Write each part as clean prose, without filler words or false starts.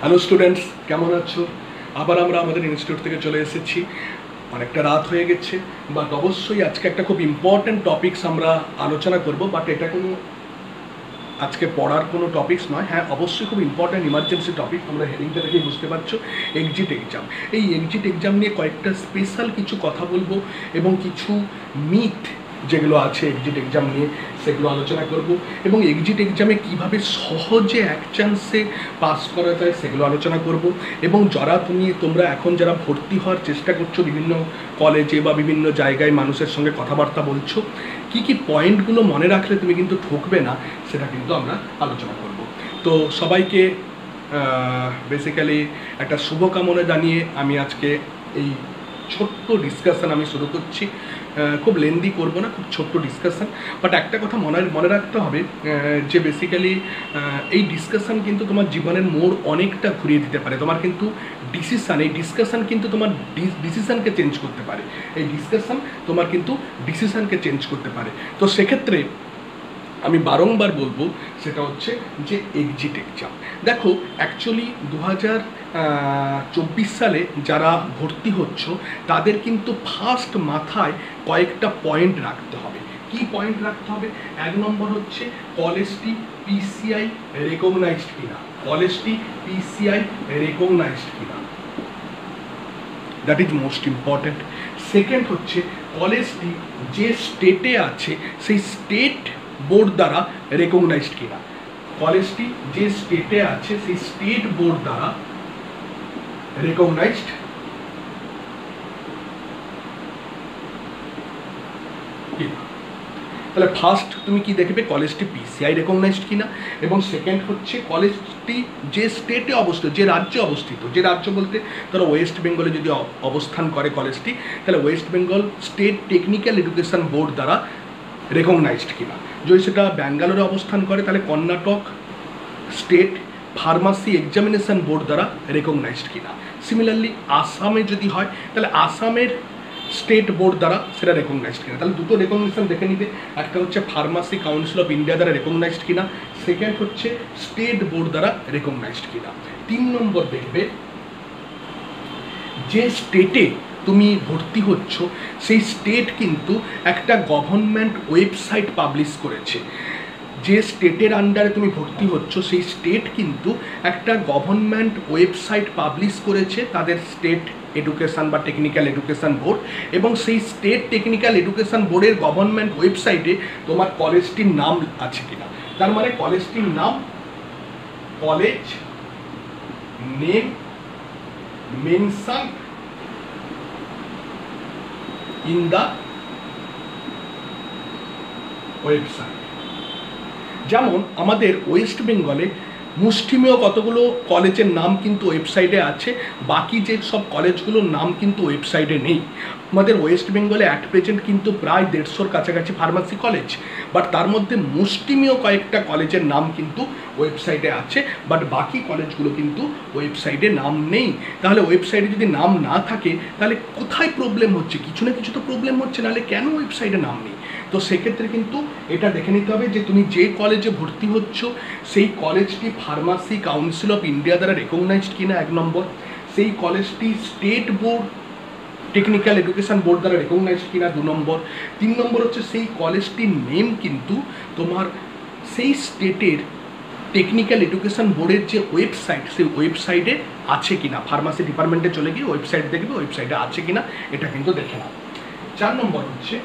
Hello students, কেমন আছো? আবার আমরা আমাদের ইনস্টিটিউট থেকে চলে এসেছি। অনেকটা রাত হয়ে গেছে, বাট অবশ্যই আজকে একটা খুব ইম্পর্ট্যান্ট টপিকস আমরা আলোচনা করব। বাট এটা কোনো আজকে পড়ার কোনো টপিকস নয়। হ্যাঁ, অবশ্যই খুব ইম্পর্ট্যান্ট ইমার্জেন্সি টপিক। আমরা হেডিংটা দেখেই বুঝতে পারছো, এক্সিট এক্সাম। এই এক্সিট এক্সাম নিয়ে কয়েকটা স্পেশাল কিছু কথা বলবো এবং কিছু মিথ যেগুলো আছে এক্সিট এক্সাম নিয়ে সেগুলো আলোচনা করব, এবং এক্সিট এক্সামে কীভাবে সহজে এক চান্সে পাস করা যায় সেগুলো আলোচনা করব। এবং তোমরা এখন যারা ভর্তি হওয়ার চেষ্টা করছো বিভিন্ন কলেজে বা বিভিন্ন জায়গায় মানুষের সঙ্গে কথাবার্তা বলছো, কি কি পয়েন্টগুলো মনে রাখলে তুমি কিন্তু ঠকবে না সেটা কিন্তু আমরা আলোচনা করব। তো সবাইকে বেসিক্যালি একটা শুভকামনা জানিয়ে আমি আজকে এই ছোট্ট ডিসকাশন আমি শুরু করছি। খুব লেন্দি করব না, খুব ছোট্ট ডিসকাশন। বাট একটা কথা মনে রাখতে হবে যে বেসিক্যালি এই ডিসকাশন কিন্তু তোমার জীবনের মোড় অনেকটা ঘুরিয়ে দিতে পারে। তোমার কিন্তু এই ডিসকাশন কিন্তু তোমার ডিসিশানকে চেঞ্জ করতে পারে। এই ডিসকাশন তোমার কিন্তু ডিসিশানকে চেঞ্জ করতে পারে। তো সেক্ষেত্রে আমি বারংবার বলবো সেটা হচ্ছে যে এক্সিট এক্সাম। দেখো, অ্যাকচুয়ালি 2024 সালে যারা ভর্তি হচ্ছ তাদের কিন্তু ফার্স্ট মাথায় কয়েকটা পয়েন্ট রাখতে হবে। কি পয়েন্ট রাখতে হবে? এক নম্বর হচ্ছে কলেজটি পিসিআই রেকগনাইজড কিনা। কলেজটি পিসিআই রেকগনাইজড কিনা, that is most important. Second হচ্ছে কলেজটি যে স্টেটে আছে সেই স্টেট বোর্ড দ্বারা রেকগনাইজড কিনা। কলেজটি যে স্টেটে আছে সেই স্টেট বোর্ড দ্বারা রেকগনাইজড কিনা। তাহলে ফার্স্ট তুমি কি দেখবে? কলেজটি পিসিআই রেকগনাইজড কিনা। এবং সেকেন্ড হচ্ছে কলেজটি যে স্টেটে অবস্থিত, যে রাজ্যে অবস্থিত। যে রাজ্য বলতে ধরো ওয়েস্ট বেঙ্গলে যদি অবস্থান করে কলেজটি, তাহলে West Bengal state technical education board দ্বারা রেকগনাইজড কিনা। যদি সেটা ব্যাঙ্গালোরে অবস্থান করে তাহলে Karnataka state pharmacy examination board দ্বারা রেকগনাইজড কিনা। সিমিলারলি আসামে যদি হয় তাহলে আসামের স্টেট বোর্ড দ্বারা সেটা রেকগনাইজড কিনা। তাহলে দুটো রেকগনিশন দেখে নিবে, একটা হচ্ছে ফার্মাসি কাউন্সিল অফ ইন্ডিয়া দ্বারা রেকগনাইজড কিনা, সেকেন্ড হচ্ছে স্টেট বোর্ড দ্বারা রেকগনাইজড কিনা। 3 নম্বর দেখবে যে স্টেটে তুমি ভর্তি হচ্ছ সেই স্টেট কিন্তু একটা গভর্নমেন্ট ওয়েবসাইট পাবলিশ করেছে। যে স্টেটের আন্ডারে তুমি ভর্তি হচ্ছ সেই স্টেট কিন্তু একটা গভর্নমেন্ট ওয়েবসাইট পাবলিশ করেছে, তাদের স্টেট এডুকেশন বা টেকনিক্যাল এডুকেশন বোর্ড। এবং সেই স্টেট টেকনিক্যাল এডুকেশন বোর্ডের গভর্নমেন্ট ওয়েবসাইটে তোমার কলেজটির নাম আছে কিনা। তার মানে কলেজটির নাম, college name mention in the website. যেমন আমাদের ওয়েস্ট বেঙ্গলে মুষ্টিমেয় কতগুলো কলেজের নাম কিন্তু ওয়েবসাইটে আছে, বাকি যে সব কলেজগুলোর নাম কিন্তু ওয়েবসাইটে নেই। আমাদের ওয়েস্ট বেঙ্গলে অ্যাট প্রেজেন্ট কিন্তু প্রায় 150-র কাছাকাছি ফার্মাসি কলেজ, বাট তার মধ্যে মুষ্টিমেয় কয়েকটা কলেজের নাম কিন্তু ওয়েবসাইটে আছে, বাট বাকি কলেজগুলো কিন্তু ওয়েবসাইটে নাম নেই। তাহলে ওয়েবসাইটে যদি নাম না থাকে তাহলে কোথায় প্রবলেম হচ্ছে? কিছু না কিছু তো প্রবলেম হচ্ছে, নাহলে কেন ওয়েবসাইটে নাম নেই? তো সেক্ষেত্রে কিন্তু এটা দেখে নিতে হবে যে তুমি যে কলেজে ভর্তি হচ্ছ সেই কলেজটি ফার্মাসি কাউন্সিল অফ ইন্ডিয়া দ্বারা রেকগনাইজড কিনা, 1 নম্বর। সেই কলেজটি state board technical education board দ্বারা রেকগনাইজড কিনা, 2 নম্বর। 3 নম্বর হচ্ছে সেই কলেজটির নেম কিন্তু তোমার সেই স্টেটের টেকনিক্যাল এডুকেশন বোর্ডের যে ওয়েবসাইট সেই ওয়েবসাইটে আছে কিনা। ফার্মাসি ডিপার্টমেন্টে চলে গিয়ে ওয়েবসাইট দেখবে ওয়েবসাইটে আছে কিনা, এটা কিন্তু দেখে নাও। 4 নম্বর হচ্ছে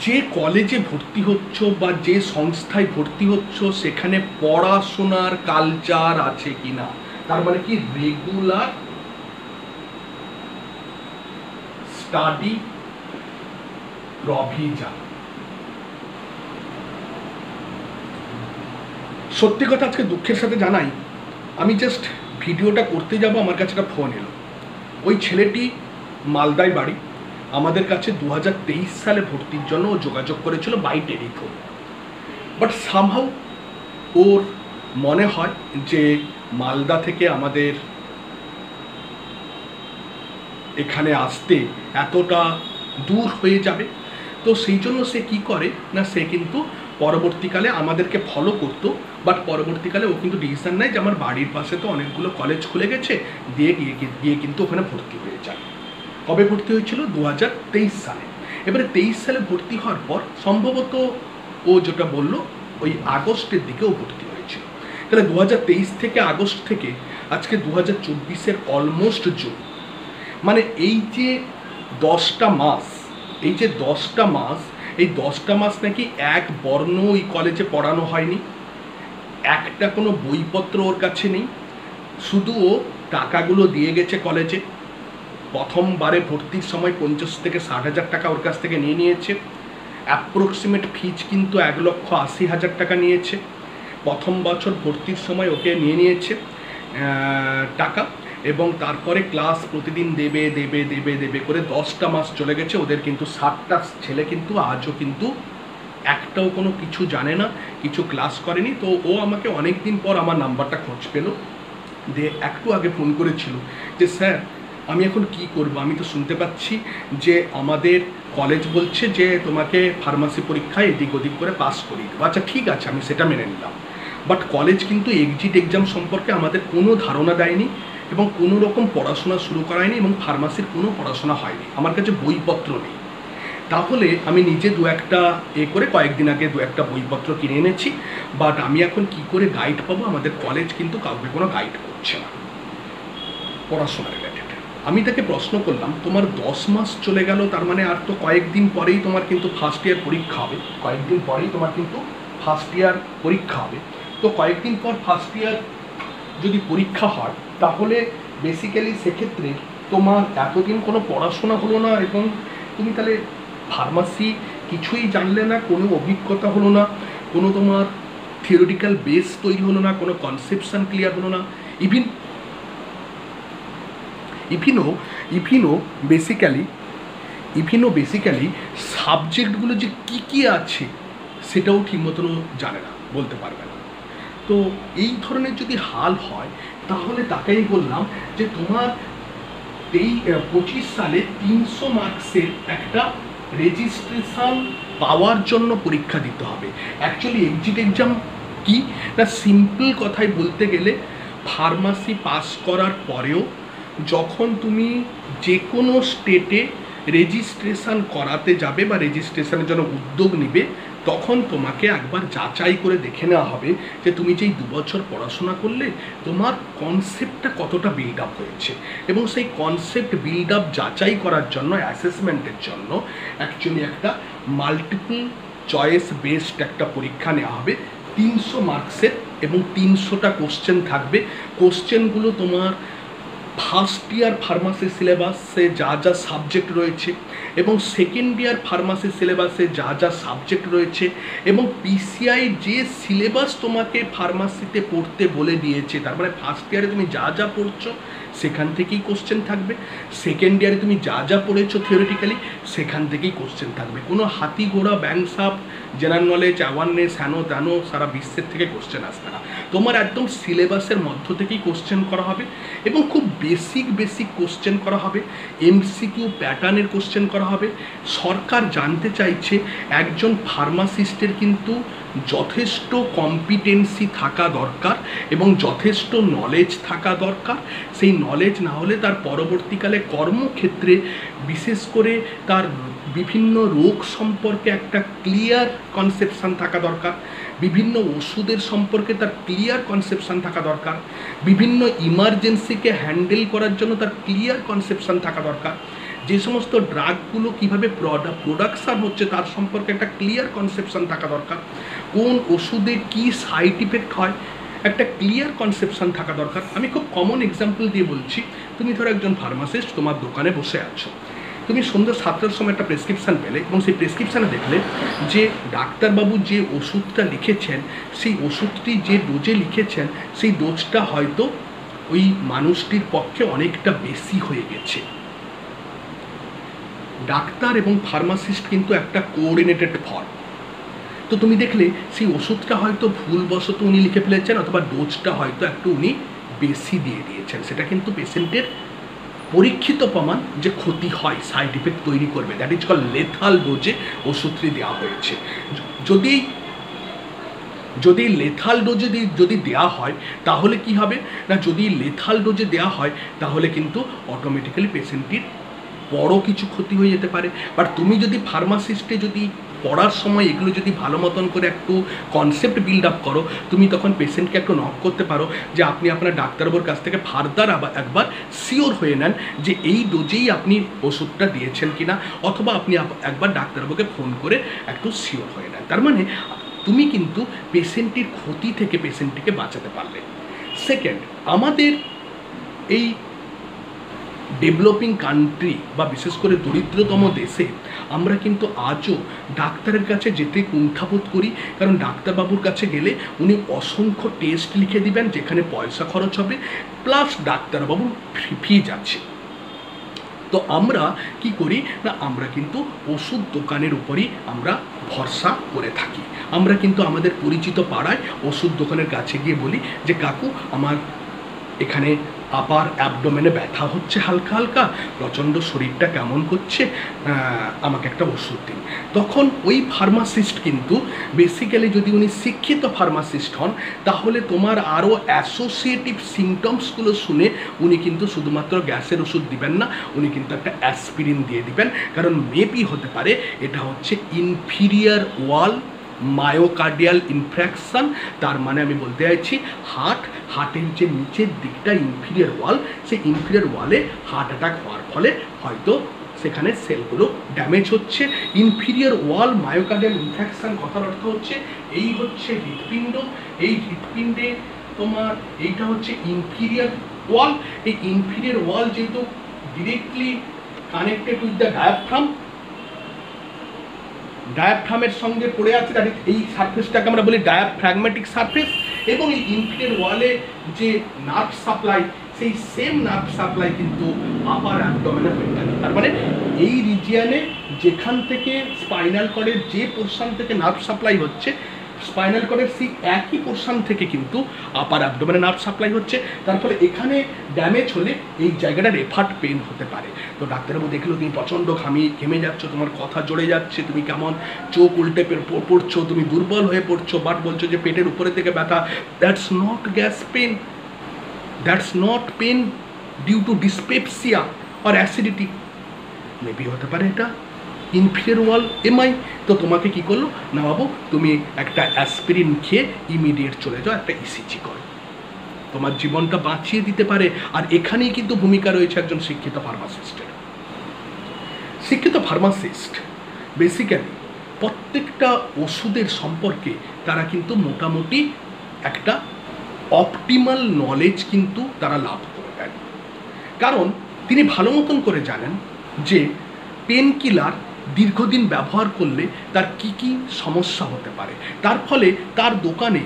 যে কলেজে ভর্তি হচ্ছ বা যে সংস্থায় ভর্তি হচ্ছ সেখানে পড়াশোনার কালচার আছে কিনা। তার মানে কি? Regular study provision. সত্যি কথা আজকে দুঃখের সাথে জানাই, আমি জাস্ট ভিডিওটা করতে যাব, আমার কাছে একটা ফোন এলো। ওই ছেলেটি মালদায় বাড়ি, আমাদের কাছে 2023 সালে ভর্তির জন্য ও যোগাযোগ করেছিল বাই টেলিফোন। বাট সামহাউ ওর মনে হয় যে মালদা থেকে আমাদের এখানে আসতে এতটা দূর হয়ে যাবে, তো সেই জন্য সে কি করে না, সে কিন্তু পরবর্তীকালে আমাদেরকে ফলো করতো, বাট পরবর্তীকালে ও কিন্তু ডিসিশন নেয় যে আমার বাড়ির পাশে তো অনেকগুলো কলেজ খুলে গেছে, গিয়ে কিন্তু ওখানে ভর্তি হয়ে যায়। কবে ভর্তি হয়েছিল? 2023 সালে। এবারে 23 সালে ভর্তি হওয়ার পর সম্ভবত ও যেটা বললো ওই আগস্টের দিকেও ভর্তি হয়েছিল। তাহলে 2023 থেকে আগস্ট থেকে আজকে 2024-এর অলমোস্ট জুন, মানে এই যে 10টা মাস, এই 10টা মাস নাকি এক বর্ণ ওই কলেজে পড়ানো হয়নি, একটা কোনো বইপত্র ওর কাছে নেই, শুধু ও টাকাগুলো দিয়ে গেছে কলেজে। প্রথমবারে ভর্তির সময় 50 থেকে 60,000 টাকা ওর কাছ থেকে নিয়েছে। অ্যাপ্রক্সিমেট ফিজ কিন্তু 1,80,000 টাকা নিয়েছে। প্রথম বছর ভর্তির সময় ওকে নিয়েছে টাকা, এবং তারপরে ক্লাস প্রতিদিন দেবে করে 10টা মাস চলে গেছে। ওদের কিন্তু 7টা ছেলে কিন্তু আজও কিন্তু একটাও কোনো কিছু জানে না, কিছু ক্লাস করেনি। তো ও আমাকে অনেক দিন পর আমার নাম্বারটা খোঁজ পেল, দিয়ে একটু আগে ফোন করেছিল যে স্যার আমি এখন কি করব, আমি তো শুনতে পাচ্ছি যে আমাদের কলেজ বলছে যে তোমাকে ফার্মাসি পরীক্ষায় এদিক ওদিক করে পাস করিয়ে দেবো। আচ্ছা ঠিক আছে, আমি সেটা মেনে নিলাম, বাট কলেজ কিন্তু এক্সিট এক্সাম সম্পর্কে আমাদের কোনো ধারণা দেয়নি এবং কোনো রকম পড়াশোনা শুরু করায়নি, এবং ফার্মাসির কোনো পড়াশোনা হয়নি, আমার কাছে বইপত্র নেই। তাহলে আমি নিজে করে কয়েকদিন আগে 2-1টা বইপত্র কিনে এনেছি, বাট আমি এখন কি করে গাইড পাবো? আমাদের কলেজ কিন্তু কাউকে কোনো গাইড করছে না পড়াশোনা রিলেটেড। আমি তাকে প্রশ্ন করলাম, তোমার 10 মাস চলে গেল, তার মানে আর তো কয়েকদিন পরেই তোমার কিন্তু ফার্স্ট ইয়ার পরীক্ষা হবে, তো কয়েকদিন পর ফার্স্ট ইয়ার যদি পরীক্ষা হয়, তাহলে বেসিক্যালি সেক্ষেত্রে তোমার এতদিন কোনো পড়াশোনা হলো না, এবং তুমি তাহলে ফার্মাসি কিছুই জানলে না, কোনো অভিজ্ঞতা হলো না, কোনো তোমার থিওরিটিক্যাল বেস তৈরি হলো না, কোনো কনসেপশন ক্লিয়ার হলো না। ইভিনো বেসিক্যালি সাবজেক্টগুলো যে কী আছে সেটাও ঠিক মতন জানে না, বলতে পারবে না। তো এই ধরনের যদি হাল হয়, তাহলে তাকেই বললাম যে তোমার এই 25 সালে 300 মার্কসের একটা রেজিস্ট্রেশন পাওয়ার জন্য পরীক্ষা দিতে হবে। অ্যাকচুয়ালি এক্সিট এক্সাম কি না, সিম্পল কথায় বলতে গেলে ফার্মাসি পাস করার পরেও যখন তুমি যে কোনো স্টেটে রেজিস্ট্রেশন করাতে যাবে বা রেজিস্ট্রেশনের জন্য উদ্যোগ নিবে, তখন তোমাকে একবার যাচাই করে দেখে নেওয়া হবে যে তুমি যেই 2 বছর পড়াশোনা করলে তোমার কনসেপ্টটা কতটা বিল্ড আপ হয়েছে, এবং সেই কনসেপ্ট বিল্ড আপ যাচাই করার জন্য অ্যাসেসমেন্টের জন্য অ্যাকচুয়ালি একটা মাল্টিপল চয়েস বেসড একটা পরীক্ষা নেওয়া হবে 300 মার্কসের, এবং 300টা কোশ্চেন থাকবে। কোশ্চেনগুলো তোমার ফার্স্ট ইয়ার ফার্মাসি সিলেবাসে যা যা সাবজেক্ট রয়েছে, এবং সেকেন্ড ইয়ার ফার্মাসি সিলেবাসে যা যা সাবজেক্ট রয়েছে, এবং পিসিআই যে সিলেবাস তোমাকে ফার্মাসিতে পড়তে বলে দিয়েছে, তার মানে ফার্স্ট ইয়ারে তুমি যা যা পড়ছো সেখান থেকেই কোশ্চেন থাকবে, সেকেন্ড ইয়ারে তুমি যা যা পড়েছো থিওরিটিক্যালি সেখান থেকেই কোশ্চেন থাকবে। কোনো হাতি ঘোড়া ব্যাংসাপ জেনারেল নলেজ অ্যাওয়ারনেস হ্যানো ত্যানো সারা বিশ্বের থেকে কোশ্চেন আসবে না, তোমার একদম সিলেবাসের মধ্য থেকেই কোশ্চেন করা হবে, এবং খুব বেসিক কোশ্চেন করা হবে, এমসিকিউ প্যাটার্নের কোশ্চেন করা হবে। সরকার জানতে চাইছে একজন ফার্মাসিস্টের কিন্তু যথেষ্ট কম্পিটেন্সি থাকা দরকার এবং যথেষ্ট নলেজ থাকা দরকার। সেই নলেজ না হলে তার পরবর্তীকালে কর্মক্ষেত্রে বিশেষ করে তার বিভিন্ন রোগ সম্পর্কে একটা ক্লিয়ার কনসেপশান থাকা দরকার, বিভিন্ন ওষুধের সম্পর্কে তার ক্লিয়ার কনসেপশান থাকা দরকার, বিভিন্ন ইমার্জেন্সিকে হ্যান্ডেল করার জন্য তার ক্লিয়ার কনসেপশান থাকা দরকার, যে সমস্ত ড্রাগগুলো কীভাবে প্রোডাকশান হচ্ছে তার সম্পর্কে একটা ক্লিয়ার কনসেপশান থাকা দরকার, কোন ওষুধে কী সাইড ইফেক্ট হয় একটা ক্লিয়ার কনসেপশান থাকা দরকার। আমি খুব কমন এক্সাম্পল দিয়ে বলছি, তুমি ধরো একজন ফার্মাসিস্ট, তোমার দোকানে বসে আছো, তুমি সন্ধ্যা 7টার সময় একটা প্রেসক্রিপশান পেলে, এবং সেই প্রেসক্রিপশানে দেখলে যে ডাক্তারবাবু যে ওষুধটা লিখেছেন সেই ওষুধটি যে ডোজে লিখেছেন সেই ডোজটা হয়তো ওই মানুষটির পক্ষে অনেকটা বেশি হয়ে গেছে। ডাক্তার এবং ফার্মাসিস্ট কিন্তু একটা কোঅর্ডিনেটেড ফর্ম। তো তুমি দেখলে সেই ওষুধটা হয়তো ভুলবশত উনি লিখে ফেলেছেন, অথবা ডোজটা হয়তো একটু উনি বেশি দিয়ে দিয়েছেন, সেটা কিন্তু পেশেন্টের পরীক্ষিত প্রমাণ যে ক্ষতি হয়, সাইড ইফেক্ট তৈরি করবে, দ্যাট ইজ কল লেথাল ডোজে ওষুধটি দেওয়া হয়েছে। যদি যদি লেথাল ডোজে যদি দেওয়া হয় তাহলে কি হবে না, যদি লেথাল ডোজে দেওয়া হয় তাহলে কিন্তু অটোমেটিক্যালি পেশেন্টটির বড় কিছু ক্ষতি হয়ে যেতে পারে। বাট তুমি যদি ফার্মাসিস্টে যদি পড়ার সময় এগুলো যদি ভালো মতন করে একটু কনসেপ্ট বিল্ড আপ করো, তুমি তখন পেশেন্টকে একটু নক করতে পারো যে আপনি আপনার ডাক্তারবাবুর কাছ থেকে ফার্দার একবার শিওর হয়ে নেন যে এই ডোজেই আপনি ওষুধটা দিয়েছেন কিনা, অথবা আপনি একবার ডাক্তারবাবুকে ফোন করে একটু শিওর হয়ে নেন। তার মানে তুমি কিন্তু পেশেন্টটির ক্ষতি থেকে পেশেন্টটিকে বাঁচাতে পারলে। সেকেন্ড, আমাদের এই ডেভেলপিং কান্ট্রি বা বিশেষ করে দরিদ্রতম দেশে আমরা কিন্তু আজও ডাক্তারের কাছে যেতে কুণ্ঠাবোধ করি, কারণ ডাক্তারবাবুর কাছে গেলে উনি অসংখ্য টেস্ট লিখে দিবেন যেখানে পয়সা খরচ হবে, প্লাস ডাক্তারবাবুর ফিজ আছে। তো আমরা কি করি না, আমরা কিন্তু ওষুধ দোকানের উপরই আমরা ভরসা করে থাকি। আমরা কিন্তু আমাদের পরিচিত পাড়ায় ওষুধ দোকানের কাছে গিয়ে বলি যে কাকু আমার এখানে আপার অ্যাবডোমেনে ব্যথা হচ্ছে হালকা হালকা, প্রচণ্ড শরীরটা কেমন করছে, আমাকে একটা ওষুধ দিন। তখন ওই ফার্মাসিস্ট কিন্তু বেসিক্যালি যদি উনি শিক্ষিত ফার্মাসিস্ট হন তাহলে তোমার আরও অ্যাসোসিয়েটিভ সিমটমসগুলো শুনে উনি কিন্তু শুধুমাত্র গ্যাসের ওষুধ দিবেন না, উনি কিন্তু একটা অ্যাসপিরিন দিয়ে দিবেন। কারণ মেবি হতে পারে এটা হচ্ছে ইনফিরিয়ার ওয়াল মায়োকার্ডিয়াল ইনফ্র্যাকশন। তার মানে আমি বলতে চাইছি হার্টের যে নিচের দিকটা ইনফিরিয়ার ওয়াল, সেই ইনফিরিয়ার ওয়ালে হার্ট অ্যাটাক হওয়ার ফলে হয়তো সেখানে সেলগুলো ড্যামেজ হচ্ছে। ইনফিরিয়ার ওয়াল মায়োকার্ডিয়াল ইনফ্র্যাকশন কথার অর্থ হচ্ছে এই হচ্ছে হৃৎপিণ্ড, এই হৃৎপিণ্ডে তোমার এইটা হচ্ছে ইনফিরিয়ার ওয়াল। এই ইনফিরিয়ার ওয়াল যেহেতু ডিরেক্টলি কানেক্টেড উইথ দ্য ডায়াফ্রামের সঙ্গে পড়ে আছে, এই সারফেসটাকে আমরা বলি ডায়াফ্র্যাগম্যাটিক সারফেস, এবং এই ইনফিরিয়ার ওয়ালে যে নার্ভ সাপ্লাই, সেই সেম নার্ভ সাপ্লাই কিন্তু আপার অ্যাবডোমেনে হয়ে থাকে। তার মানে এই রিজিয়ানে যেখান থেকে স্পাইনাল কর্ডের যে পোর্শন থেকে নার্ভ সাপ্লাই হচ্ছে, স্পাইনাল কর্ডের সেই একই পোর্শন থেকে কিন্তু আপার অ্যাবডোমেনে নার্ভ সাপ্লাই হচ্ছে। তার ফলে এখানে ড্যামেজ হলে এই জায়গাটা রেফার্ড পেন হতে পারে। তো ডাক্তারবাবু দেখলো তুমি প্রচণ্ড ঘেমে যাচ্ছ, তোমার কথা জড়ে যাচ্ছে, তুমি কেমন চোখ উল্টে পড়ছো, তুমি দুর্বল হয়ে পড়ছো, বাট বলছো যে পেটের উপরে থেকে ব্যথা। That's not gas pain, that's not pain due to dyspepsia or acidity, maybe হতে পারে এটা ইনফিরিয়ার ওয়াল এমআই। তো তোমাকে কি করলো না বাবু, তুমি একটা অ্যাসপিরিন খেয়ে ইমিডিয়েট চলে যাও, একটা ইসিজি করো, তোমার জীবনটা বাঁচিয়ে দিতে পারে। আর এখানেই কিন্তু ভূমিকা রয়েছে একজন শিক্ষিত ফার্মাসিস্টের। শিক্ষিত ফার্মাসিস্ট বেসিক্যালি প্রত্যেকটা ওষুধের সম্পর্কে তারা কিন্তু মোটামুটি একটা অপটিমাল নলেজ কিন্তু তারা লাভ করবেন, কারণ তিনি ভালো মতন করে জানেন যে পেন কিলার দীর্ঘদিন ব্যবহার করলে তার কি কি সমস্যা হতে পারে। তার ফলে তার দোকানে,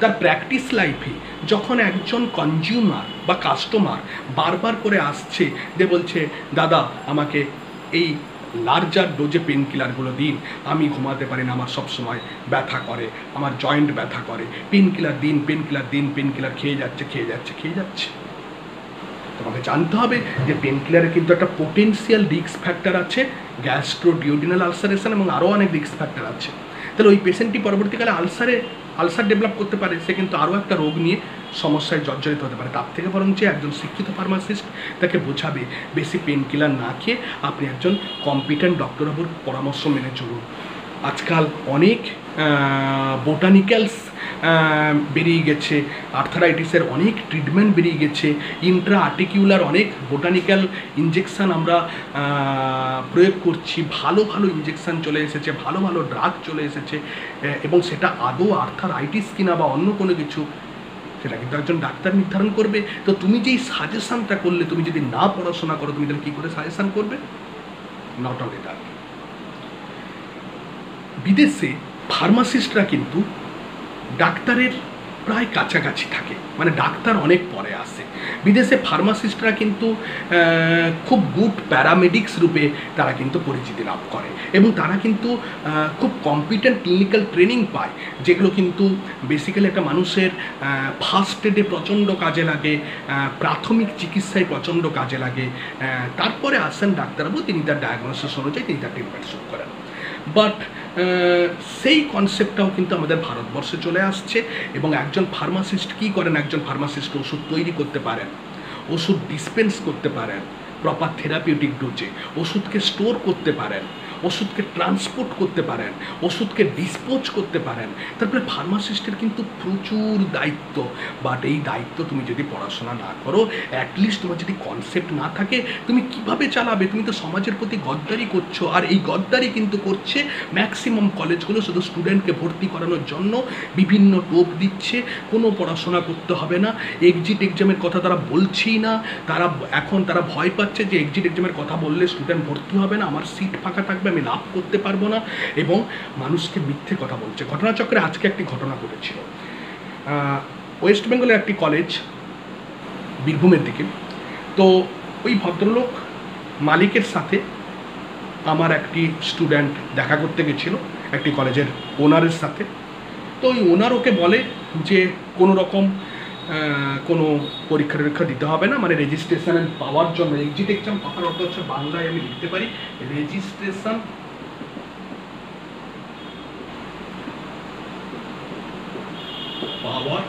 তার প্র্যাকটিস লাইফে যখন একজন কনজিউমার বা কাস্টমার বারবার করে আসছে যে বলছে দাদা আমাকে এই লার্জার ডোজে পেন কিলারগুলো দিন, আমি ঘুমাতে পারি না, আমার সবসময় ব্যথা করে, আমার জয়েন্ট ব্যথা করে, পেন কিলার দিন, পেন কিলার দিন, পেন কিলার খেয়ে যাচ্ছে। তোমাকে জানতে হবে যে পেন কিলারে কিন্তু একটা পোটেন্সিয়াল রিস্ক ফ্যাক্টর আছে, গ্যাস্ট্রোডিওডিনাল আলসারেশন এবং আরও অনেক রিস্ক ফ্যাক্টর আছে। তাহলে ওই পেশেন্টটি পরবর্তীকালে আলসার ডেভেলপ করতে পারে, সে কিন্তু আরও একটা রোগ নিয়ে সমস্যায় জর্জরিত হতে পারে। তার থেকে বরঞ্চ একজন শিক্ষিত ফার্মাসিস্ট তাকে বোঝাবে বেশি পেন কিলার না খেয়ে আপনি একজন কম্পিটেন্ট ডক্টরবাবুর পরামর্শ মেনে চলুন। আজকাল অনেক বোটানিক্যালস বেরিয়ে গেছে, আর্থারাইটিসের অনেক ট্রিটমেন্ট বেরিয়ে গেছে, ইন্ট্রা আর্টিকিউলার অনেক বোটানিক্যাল ইঞ্জেকশান আমরা প্রয়োগ করছি, ভালো ভালো ইঞ্জেকশান চলে এসেছে, ভালো ভালো ড্রাগ চলে এসেছে, এবং সেটা আদৌ আর্থারাইটিস কিনা বা অন্য কোনো কিছু সেটা কিন্তু একজন ডাক্তার নির্ধারণ করবে। তো তুমি যেই সাজেশানটা করলে, তুমি যদি না পড়াশোনা করো তুমি তাহলে কী করে সাজেশান করবে? নট অনলি দ্যাট, বিদেশে ফার্মাসিস্টরা কিন্তু ডাক্তারের প্রায় কাছাকাছি থাকে, মানে ডাক্তার অনেক পরে আসে। বিদেশে ফার্মাসিস্টরা কিন্তু খুব গুড প্যারামেডিক্স রূপে তারা কিন্তু পরিচিতি লাভ করে, এবং তারা কিন্তু খুব কম্পিটেন্ট ক্লিনিক্যাল ট্রেনিং পায়, যেগুলো কিন্তু বেসিক্যালি একটা মানুষের ফার্স্ট এডে প্রচণ্ড কাজে লাগে, প্রাথমিক চিকিৎসায় প্রচণ্ড কাজে লাগে। তারপরে আসেন ডাক্তারবাবু, তিনি তার ডায়াগনোসিস অনুযায়ী তিনি তার ট্রিটমেন্ট শুরু করেন। বাট সেই কনসেপ্টটাও কিন্তু আমাদের ভারতবর্ষে চলে আসছে। এবং একজন ফার্মাসিস্ট কী করেন, একজন ফার্মাসিস্ট ওষুধ তৈরি করতে পারেন, ওষুধ ডিসপেন্স করতে পারেন প্রপার থেরাপিউটিক ডোজে, ওষুধকে স্টোর করতে পারেন, ওষুধকে ট্রান্সপোর্ট করতে পারেন, ওষুধকে ডিসপোজ করতে পারেন। তারপরে ফার্মাসিস্টের কিন্তু প্রচুর দায়িত্ব। বাট এই দায়িত্ব তুমি যদি পড়াশোনা না করো, অ্যাটলিস্ট তোমার যদি কনসেপ্ট না থাকে, তুমি কিভাবে চালাবে? তুমি তো সমাজের প্রতি গদ্দারি করছো। আর এই গদ্দারি কিন্তু করছে ম্যাক্সিমাম কলেজগুলো, শুধু স্টুডেন্টকে ভর্তি করানোর জন্য বিভিন্ন টোপ দিচ্ছে। কোনো পড়াশোনা করতে হবে না, এক্সিট এক্সামের কথা তারা বলছেই না। তারা ভয় পাচ্ছে যে এক্সিট এক্সামের কথা বললে স্টুডেন্ট ভর্তি হবে না, আমার সিট ফাঁকা থাকবে, আমি লাভ করতে পারবো না, এবং মানুষকে মিথ্যে কথা বলছে। ঘটনাচক্রে আজকে একটি ঘটনা ঘটেছিল ওয়েস্ট বেঙ্গলের একটি কলেজ, বীরভূমের দিকে। তো ওই ভদ্রলোক মালিকের সাথে আমার একটি স্টুডেন্ট দেখা করতে গেছিল একটি কলেজের ওনারের সাথে। তো ওই ওনার ওকে বলে যে কোনো রকম কোনো পরীক্ষা দিতে হবে না, মানে রেজিস্ট্রেশন পাওয়ার জন্য। এক্সিট এক্সাম কথার অর্থ হচ্ছে, বাংলায় আমি লিখতে পারি রেজিস্ট্রেশন পাওয়ার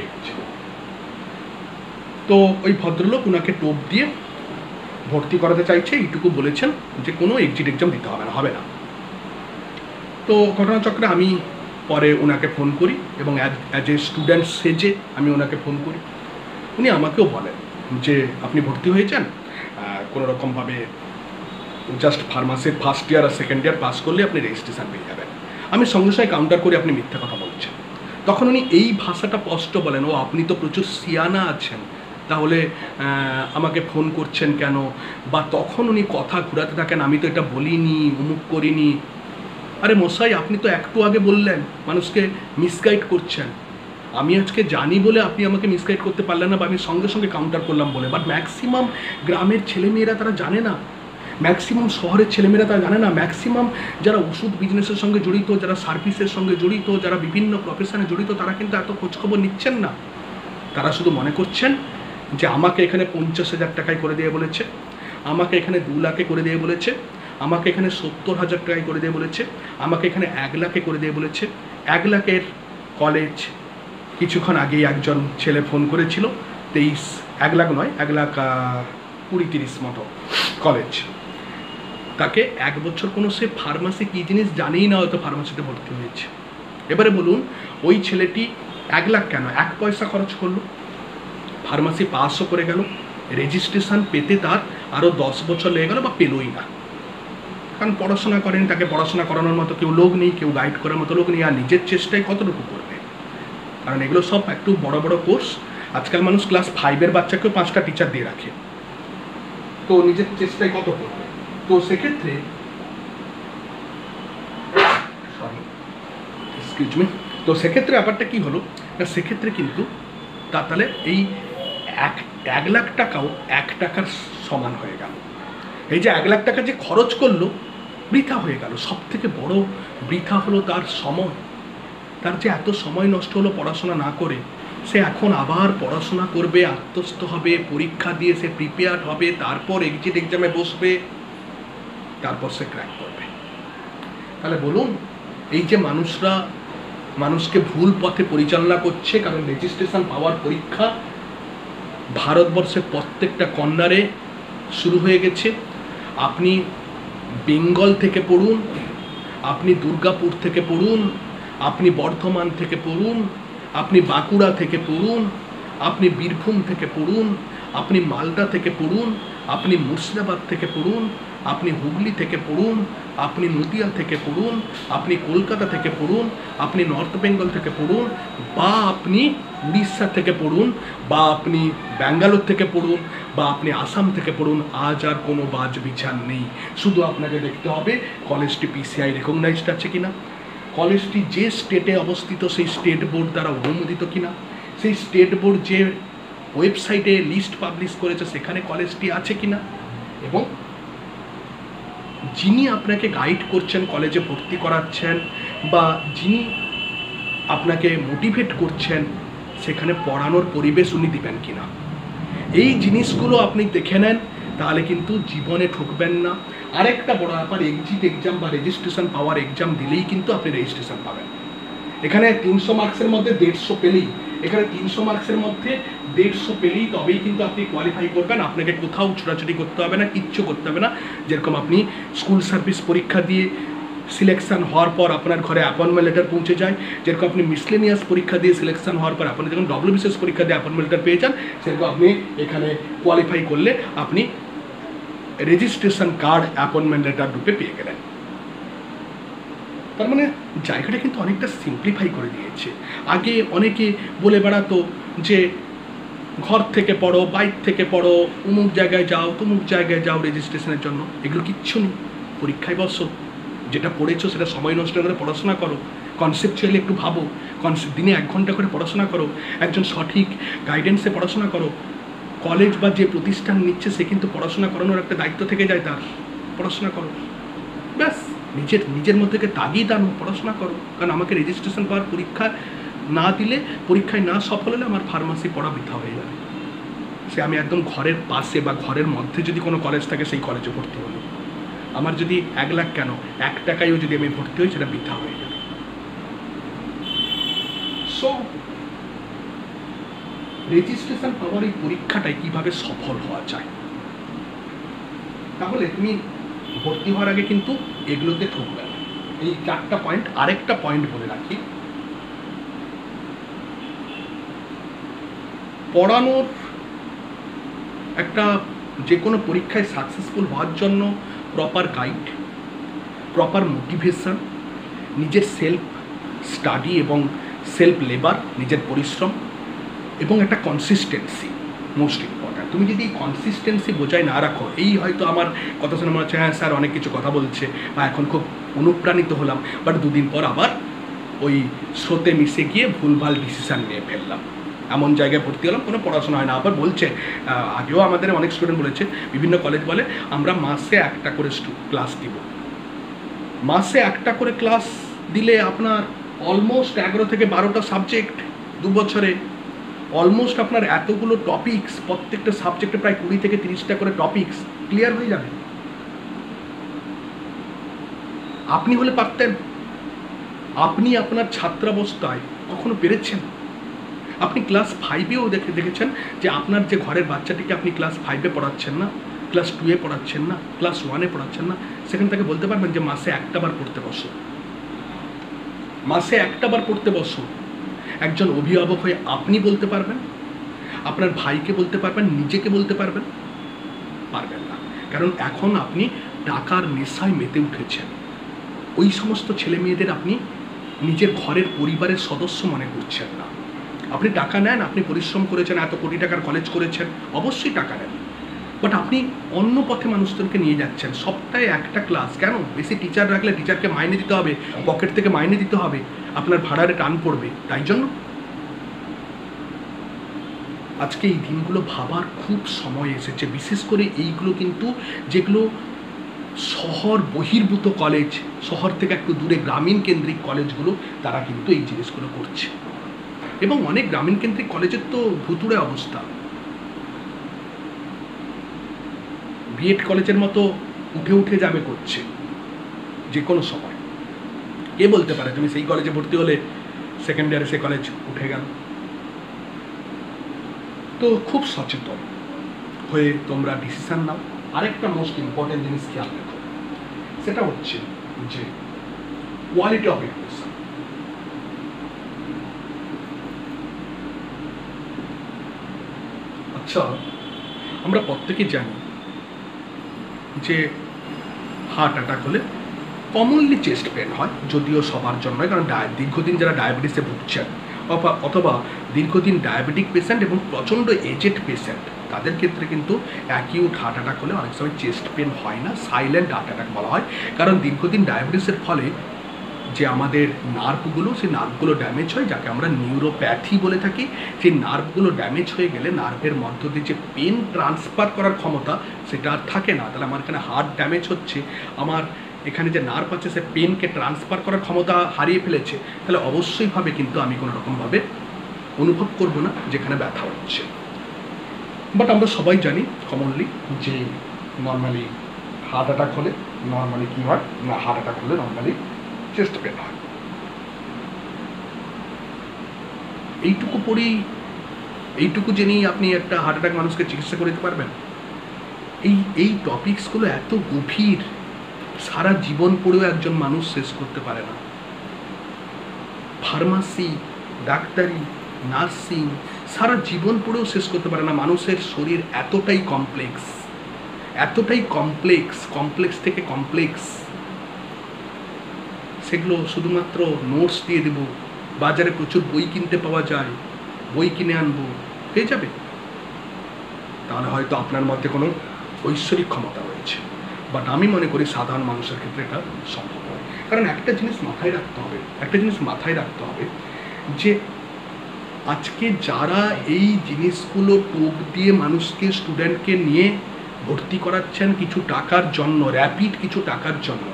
এক্সাম। তো ওই ভদ্রলোক ওনাকে টোপ দিয়ে ভর্তি করাতে চাইছে, এইটুকু বলেছেন যে কোনো এক্সিট এক্সাম দিতে হবে না। তো ঘটনাচক্রে আমি পরে ওনাকে ফোন করি এবং অ্যাজ এ স্টুডেন্ট সেজে আমি ওনাকে ফোন করি। উনি আমাকেও বলেন যে আপনি ভর্তি হয়েছেন, কোনো রকমভাবে জাস্ট ফার্মাসির ফার্স্ট ইয়ার আর সেকেন্ড ইয়ার পাস করলে আপনি রেজিস্ট্রেশন পেয়ে যাবেন। আমি সঙ্গে সঙ্গে কাউন্টার করি আপনি মিথ্যা কথা বলছেন। তখন উনি এই ভাষাটা স্পষ্ট বলেন, ও আপনি তো প্রচুর সিয়ানা আছেন, তাহলে আমাকে ফোন করছেন কেন? বা তখন উনি কথা ঘুরাতে থাকেন, আমি তো এটা বলিনি, অমুক করিনি। আরে মশাই, আপনি তো একটু আগে বললেন মানুষকে মিসগাইড করছেন। আমি আজকে জানি বলে আপনি আমাকে মিসগাইড করতে পারলেন না, বা আমি সঙ্গে সঙ্গে কাউন্টার করলাম বলে। বাট ম্যাক্সিমাম গ্রামের ছেলেমেয়েরা তারা জানে না, ম্যাক্সিমাম শহরের ছেলেমেয়েরা তারা জানে না, ম্যাক্সিমাম যারা ওষুধ বিজনেসের সঙ্গে জড়িত, যারা সার্ভিসের সঙ্গে জড়িত, যারা বিভিন্ন প্রফেশনে জড়িত, তারা কিন্তু এত খোঁজখবর নিচ্ছেন না। তারা শুধু মনে করছেন যে আমাকে এখানে 50,000 টাকায় করে দিয়ে বলেছে, আমাকে এখানে 2 লাখে করে দিয়ে বলেছে, আমাকে এখানে 70,000 টাকায় করে দিয়ে বলেছে, আমাকে এখানে 1 লাখে করে দিয়ে বলেছে। 1 লাখের কলেজ কিছুক্ষণ আগেই একজন ছেলে ফোন করেছিল, 1 লাখ নয়, 1,20,30 মতো কলেজ। তাকে 1 বছর কোনো সে ফার্মাসি কী জিনিস জানেই না, হয়তো ফার্মাসিতে ভর্তি হয়েছে। এবারে বলুন, ওই ছেলেটি 1 লাখ কেন, 1 পয়সা খরচ করলো, ফার্মাসি পাসও করে গেল, রেজিস্ট্রেশন পেতে তার আরও 10 বছর লেগে গেল, বা পেলই না। কারণ পড়াশোনা করেন, তাকে পড়াশোনা করানোর মতো কেউ লোক নেই, কেউ গাইড করার মতো লোক নেই, আর নিজের চেষ্টায় কতটুকু করবে? কারণ এগুলো সব একটু বড় বড় কোর্স। আজকাল মানুষ ক্লাস 5-এর বাচ্চাকেও 5টা টিচার দিয়ে রাখে, তো নিজের চেষ্টায় কত করবে? তো সেক্ষেত্রে সেক্ষেত্রে ব্যাপারটা কী হলো না, সেক্ষেত্রে কিন্তু তাহলে এই 1 লাখ টাকাও 1 টাকার সমান হয়ে গেল। এই যে 1 লাখ টাকা যে খরচ করলো, বৃথা হয়ে গেল। সব থেকে বড় বৃথা হলো তার সময়। তার যে এত সময় নষ্ট হলো পড়াশোনা না করে, সে এখন আবার পড়াশোনা করবে, আত্মস্থ হবে, পরীক্ষা দিয়ে সে প্রিপেয়ার হবে, তারপর এক্সিট এক্সামে বসবে, তারপর সে ক্র্যাক করবে। তাহলে বলুন, এই যে মানুষকে ভুল পথে পরিচালনা করছে, কারণ রেজিস্ট্রেশন পাওয়ার পরীক্ষা ভারতবর্ষের প্রত্যেকটা কর্নারে শুরু হয়ে গেছে। আপনি বেঙ্গল থেকে পড়ুন, আপনি দুর্গাপুর থেকে পড়ুন, আপনি বর্ধমান থেকে পড়ুন, আপনি বাঁকুড়া থেকে পড়ুন, আপনি বীরভূম থেকে পড়ুন, আপনি মালদা থেকে পড়ুন, আপনি মুর্শিদাবাদ থেকে পড়ুন, আপনি হুগলি থেকে পড়ুন, আপনি নদিয়া থেকে পড়ুন, আপনি কলকাতা থেকে পড়ুন, আপনি নর্থ বেঙ্গল থেকে পড়ুন, বা আপনি উড়িষ্যা থেকে পড়ুন, বা আপনি ব্যাঙ্গালোর থেকে পড়ুন, বা আপনি আসাম থেকে পড়ুন, আজ আর কোনো বাজ বিচার নেই। শুধু আপনাকে দেখতে হবে কলেজটি PCI রেকগনাইজড আছে কিনা, কলেজটি যে স্টেটে অবস্থিত সেই স্টেট বোর্ড দ্বারা অনুমোদিত কিনা, সেই স্টেট বোর্ড যে ওয়েবসাইটে লিস্ট পাবলিশ করেছে সেখানে কলেজটি আছে কিনা, এবং যিনি আপনাকে গাইড করছেন, কলেজে ভর্তি করাচ্ছেন, বা যিনি আপনাকে মোটিভেট করছেন, সেখানে পড়ানোর পরিবেশ উনি দিবেন কিনা। এই জিনিসগুলো আপনি দেখে নেন, তাহলে কিন্তু জীবনে ঠকবেন না। আরেকটা বড় ব্যাপার, এক্সিট এক্সাম বা রেজিস্ট্রেশন পাওয়ার এক্সাম দিলেই কিন্তু আপনি রেজিস্ট্রেশন পাবেন। এখানে 300 মার্কসের মধ্যে 150 পেলেই, এখানে 300 মার্কসের মধ্যে 150 পেলেই তবেই কিন্তু আপনি কোয়ালিফাই করবেন। আপনাকে কোথাও ছোটাছুটি করতে হবে না, কিচ্ছু করতে হবে না। যেরকম আপনি স্কুল সার্ভিস পরীক্ষা দিয়ে সিলেকশন হওয়ার পর আপনার ঘরে অ্যাপয়েন্টমেন্ট লেটার পৌঁছে যায়, যেরকম আপনি মিসলেনিয়াস পরীক্ষা দিয়ে সিলেকশন হওয়ার পর আপনি যখন ডব্লিউবিসিএস পরীক্ষা দিয়ে অ্যাপয়েন্টমেন্ট লেটার পেয়ে যান, সেরকম আপনি এখানে কোয়ালিফাই করলে আপনি রেজিস্ট্রেশন কার্ড অ্যাপয়েন্টমেন্ট লেটার রূপে পেয়ে গেলেন। তার মানে জায়গাটা কিন্তু অনেকটা সিম্পলিফাই করে দিয়েছে। আগে অনেকে বলে বেড়াতো যে ঘর থেকে পড়ো, বাইক থেকে পড়ো, অমুক জায়গায় যাও, তমুক জায়গায় যাও রেজিস্ট্রেশনের জন্য। এগুলো কিচ্ছু নেই, পরীক্ষায় বসো, যেটা পড়েছো সেটা সময় নষ্ট করে পড়াশোনা করো, কনসেপচুয়ালি একটু ভাবো, দিনে 1 ঘন্টা করে পড়াশোনা করো, একজন সঠিক গাইডেন্সে পড়াশোনা করো। কলেজ বা যে প্রতিষ্ঠান নিচ্ছে সে কিন্তু পড়াশোনা করানোর একটা দায়িত্ব থেকে যায় তার, পড়াশোনা করো, ব্যাস নিজের মধ্যে তাগিদ আনো, পড়াশোনা করো। কারণ আমাকে রেজিস্ট্রেশন পাওয়ার পরীক্ষা না দিলে, পরীক্ষায় না সফল হলে আমার ফার্মাসি পড়া বৃথা হয়ে যাবে। সে আমি একদম ঘরের পাশে বা ঘরের মধ্যে যদি কোনো কলেজ থাকে সেই কলেজে ভর্তি হলো, আমার যদি 1 লাখ কেন 1 টাকায়ও যদি আমি ভর্তি হই সেটা বৃথা হয়ে যাবে। সো রেজিস্ট্রেশন পাওয়ার এই পরীক্ষাটায় কিভাবে সফল হওয়া যায়, তাহলে তুমি ভর্তি হওয়ার আগে কিন্তু এগুলোতে ঠকবে না। এই 4টা পয়েন্ট, আরেকটা পয়েন্ট বলে রাখি, পড়ানোর একটা যে কোনো পরীক্ষায় সাকসেসফুল হওয়ার জন্য প্রপার গাইড, প্রপার মোটিভেশন, নিজের সেলফ স্টাডি এবং সেলফ লেবার, নিজের পরিশ্রম এবং একটা কনসিস্টেন্সি মোস্ট ইম্পর্ট্যান্ট। তুমি যদি কনসিস্টেন্সি বজায় না রাখো, এই হয়তো আমার কথা শুনে মনে হচ্ছে হ্যাঁ স্যার অনেক কিছু কথা বলছে বা এখন খুব অনুপ্রাণিত হলাম, বাট 2 দিন পর আবার ওই স্রোতে মিশে গিয়ে ভুলভাল ডিসিশান নিয়ে ফেললাম, এমন জায়গায় ভর্তি হলাম কোনো পড়াশোনা হয় না। আবার বলছে, আগেও আমাদের অনেক স্টুডেন্ট বলেছে, বিভিন্ন কলেজ বলে আমরা মাসে 1টা করে ক্লাস দিব। মাসে 1টা করে ক্লাস দিলে আপনার অলমোস্ট 11 থেকে 12টা সাবজেক্ট 2 বছরে, অলমোস্ট আপনার এতগুলো টপিকস, প্রত্যেকটা সাবজেক্টে প্রায় 20 থেকে 30টা করে টপিকস ক্লিয়ার হয়ে যাবে। আপনি হলে পারতেন? আপনি আপনার ছাত্রাবস্থায় কখনো পেরেছেন? আপনি ক্লাস 5এও দেখেছেন যে আপনার যে ঘরের বাচ্চাটিকে আপনি ক্লাস 5-এ পড়াচ্ছেন না, ক্লাস 2-এ পড়াচ্ছেন না, ক্লাস 1-এ পড়াচ্ছেন না, সেখান থেকে বলতে পারবেন যে মাসে 1টা বার পড়তে বসো, মাসে 1টা বার পড়তে বসো। একজন অভিভাবক হয়ে আপনি বলতে পারবেন? আপনার ভাইকে বলতে পারবেন? নিজেকে বলতে পারবেন? পারবেন না, কারণ এখন আপনি টাকার নেশায় মেতে উঠেছেন। ওই সমস্ত ছেলে মেয়েদের আপনি নিজের ঘরের পরিবারের সদস্য মনে করছেন না। আপনি টাকা নেন, আপনি পরিশ্রম করেছেন, এত কোটি টাকার কলেজ করেছেন, অবশ্যই টাকা নেন, বাট আপনি অন্য পথে মানুষদেরকে নিয়ে যাচ্ছেন। সপ্তাহে 1টা ক্লাস কেন? বেশি টিচার রাখলে টিচারকে মাইনে দিতে হবে, পকেট থেকে মাইনে দিতে হবে, আপনার ভাড়ারে টান পড়বে, তাই জন্য আজকে এই দিনগুলো ভাবার খুব সময় এসেছে। বিশেষ করে এইগুলো কিন্তু যেগুলো শহর বহির্ভূত কলেজ, শহর থেকে একটু দূরে গ্রামীণ কেন্দ্রিক কলেজগুলো, তারা কিন্তু এই জিনিসগুলো করছে। এবং অনেক গ্রামীণ কেন্দ্রিক কলেজের তো ভুতুড়ে অবস্থা, বিএড কলেজের মতো উঠে যাবে করছে যে কোনো সময়। কে বলতে পারে তুমি সেই কলেজে ভর্তি হলে সেকেন্ড ইয়ারে সে কলেজ উঠে গেল? তো খুব সচেতন হয়ে তোমরা ডিসিশন নাও। আরেকটা মোস্ট ইম্পর্টেন্ট জিনিস খেয়াল রাখো, সেটা হচ্ছে যে কোয়ালিটি অফ এডুকেশন। আচ্ছা, আমরা প্রত্যেকে জানি যে হার্ট অ্যাটাক হলে কমনলি চেস্ট পেন হয়, যদিও সবার জন্য নয়, কারণ দীর্ঘদিন যারা ডায়াবেটিসে ভুগছেন অথবা দীর্ঘদিন ডায়াবেটিক পেশেন্ট এবং প্রচণ্ড এজেড পেশেন্ট, তাদের ক্ষেত্রে কিন্তু অ্যাকিউট হার্ট অ্যাটাক হলে অনেক সময় চেস্ট পেন হয় না, সাইলেন্ট হার্ট অ্যাটাক বলা হয়। কারণ দীর্ঘদিন ডায়াবেটিসের ফলে যে আমাদের নার্ভগুলো, সেই নার্ভগুলো ড্যামেজ হয়, যাকে আমরা নিউরোপ্যাথি বলে থাকি। সেই নার্ভগুলো ড্যামেজ হয়ে গেলে নার্ভের মধ্য দিয়ে যে পেন ট্রান্সফার করার ক্ষমতা সেটা আর থাকে না। তাহলে আমার এখানে হার্ট ড্যামেজ হচ্ছে, আমার এখানে যে নার্ভ আছে সে পেনকে ট্রান্সফার করার ক্ষমতা হারিয়ে ফেলেছে, তাহলে অবশ্যইভাবে কিন্তু আমি কোনো রকমভাবে অনুভব করব না যেখানে ব্যথা হচ্ছে। বাট আমরা সবাই জানি কমনলি যে নর্মালি হার্ট অ্যাটাক হলে নর্মালি কী হয় না, হার্ট অ্যাটাক হলে নর্মালি চেস্ট পেন হয়। এইটুকু পড়েই, এইটুকু জেনেই আপনি একটা হার্ট অ্যাটাক মানুষকে চিকিৎসা করে দিতে পারবেন? এই টপিকসগুলো এত গভীর, সারা জীবন পড়েও একজন মানুষ শেষ করতে পারে না। ফার্মাসি, ডাক্তারি, নার্সিং সারা জীবন পড়েও শেষ করতে পারে না। মানুষের শরীর এতটাই কমপ্লেক্স, এতটাই কমপ্লেক্স, কমপ্লেক্স থেকে কমপ্লেক্স। সেগুলো শুধুমাত্র নোটস দিয়ে দেব, বাজারে প্রচুর বই কিনতে পাওয়া যায়, বই কিনে আনবো, হয়ে যাবে? তাহলে হয়তো আপনার মধ্যে কোনো ঐশ্বরিক ক্ষমতা রয়েছে, বাট আমি মনে করি সাধারণ মানুষের ক্ষেত্রে এটা সম্ভব নয়। কারণ একটা জিনিস মাথায় রাখতে হবে, একটা জিনিস মাথায় রাখতে হবে যে আজকে যারা এই জিনিসগুলো টোপ দিয়ে মানুষকে, স্টুডেন্টকে নিয়ে ভর্তি করাচ্ছেন কিছু টাকার জন্য, র্যাপিড কিছু টাকার জন্য,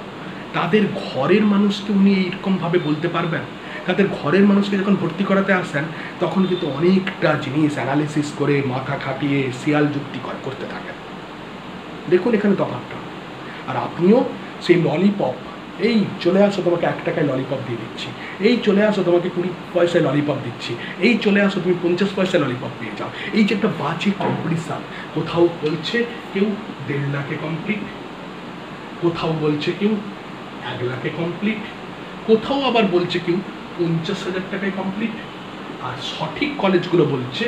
তাদের ঘরের মানুষকে উনি এইরকমভাবে বলতে পারবেন? তাদের ঘরের মানুষকে যখন ভর্তি করাতে আসেন তখন কিন্তু অনেকটা জিনিস অ্যানালিসিস করে, মাথা খাটিয়ে, শিয়াল যুক্তি করতে থাকেন। দেখুন এখানে তফাৎটা। আর আপনিও সেই ললিপপ, এই চলে আসো তোমাকে 1 টাকায় ললিপপ দিয়ে দিচ্ছি, এই চলে আসো তোমাকে 20 পয়সায় ললিপপ দিচ্ছি, এই চলে আসো তুমি 50 পয়সায় ললিপপ পেয়ে যাও। এই যে একটা বাজে কম্পিটিশান, কোথাও বলছে কেউ 1.5 লাখে কমপ্লিট, কোথাও বলছে কেউ 1 লাখে কমপ্লিট, কোথাও আবার বলছে কেউ 50,000 টাকায় কমপ্লিট, আর সঠিক কলেজগুলো বলছে